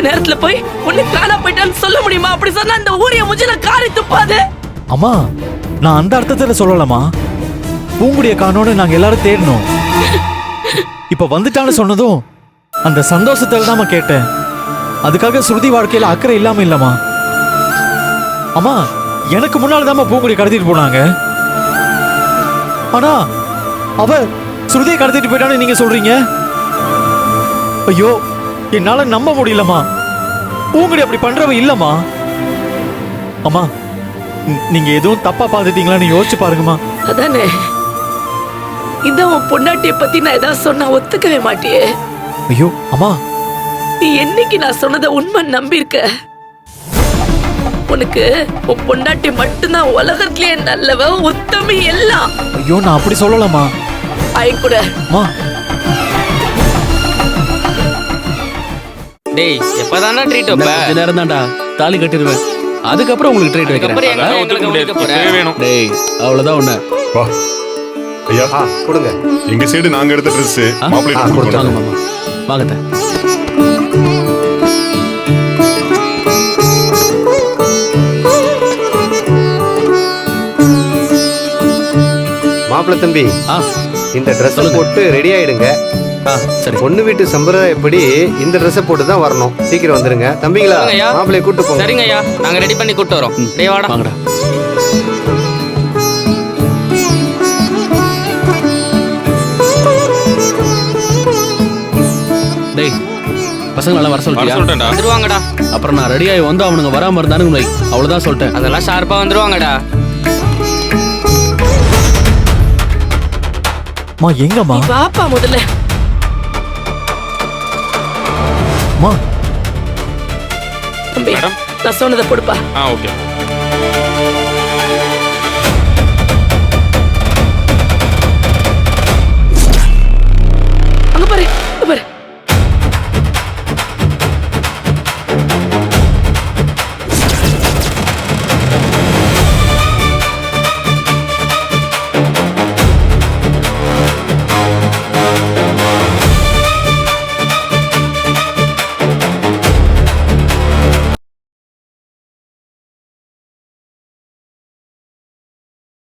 நேரத்துல போய் உன்னை காணா போயிட்டான்னு சொல்ல முடியுமா? அப்படி சொன்னா அந்த ஊரிய முஜில காரி துப்பாது. அம்மா, நான் அந்த அர்த்தத்துல சொல்லலமா. பூங்குடிய காணோன்னு நாங்க எல்லாரும் தேடணும். இப்ப வந்துட்டான்னு சொன்னதும் அந்த சந்தோஷத்துல தான் கேட்டேன். அதுக்காக ஸ்ருதி வாழ்க்கையில அக்கறை இல்லாம இல்லம்மா. அம்மா, எனக்கு முன்னால்தான் பூங்குடி கடத்திட்டு போனாங்க. ஆனா அவ ஸ்ருதியை கடத்திட்டு போயிட்டான்னு நீங்க சொல்றீங்க. ஐயோ, என்னால நம்ப முடியலமா. பூங்குடி அப்படி பண்றவ இல்லம்மா. அம்மா, நீங்க எதுவும் தப்பா பாத்துட்டீங்களான்னு யோசிச்சு பாருங்கம்மா. அதானே, இதான் உன் பொண்டாட்டிய பத்தி நான் ஏதாவது சொன்னா ஒத்துக்கவே மாட்டியே. ஐயோ அம்மா, நீ என்னைக்கு நான் சொன்னதை உண்மை நம்பியிருக்க? உனக்கு உன் பொண்டாட்டி மட்டும்தான் உலகத்திலேயே நல்லவ, உத்தமி எல்லாம். ஐயோ, நான் அப்படி சொல்லலம்மா. கூட அம்மா, டேய், எப்பதானா ட்ரீட் வைப்ப? கொஞ்ச நேரம் தான்டா, தாலி கட்டிடுவேன். அதுக்கப்புறம் உங்களுக்கு ட்ரீட் வைக்கிறேன். டேய், அவ்வளவுதான் உன்ன. வா ஐயா, கொடுங்க. எங்க சைடு நாங்க எடுத்த ட்ரெஸ் மாப்பிள்ளை வாங்க கொடுத்தாங்க. மாமா, வாங்க. மாப்பிள்ளை தம்பி, இந்த ட்ரெஸ் போட்டு ரெடி ஆயிடுங்க. சரி. பொண்ணு வீட்டு சம்பிரதாயப்படி இந்த ட்ரெஸ் போட்டு தான் வரணும். சீக்கிரம் வந்துருங்க தம்பிங்களா. மாப்பிள்ளைய கூட்டு போங்க. சரிங்க ஐயா, நாங்க ரெடி பண்ணி கூட்டு வரோம். டேய் வாடா. வாங்கடா. டேய், பசங்க எல்லாம் வர சொல்லிட்டியா? வந்துருவாங்கடா. அப்புறம் நான் ரெடி ஆகி வந்து அவனுங்க வராம இருந்தானுங்க, அவ்வளவுதான் சொல்லிட்டேன். அதெல்லாம் ஷார்ப்பா வந்துருவாங்கடா. மா, எங்கம்மா? பாப்பா முதல்ல. மா, தம்பி, நான் சொன்னதை கொடுப்பா. ஓகே.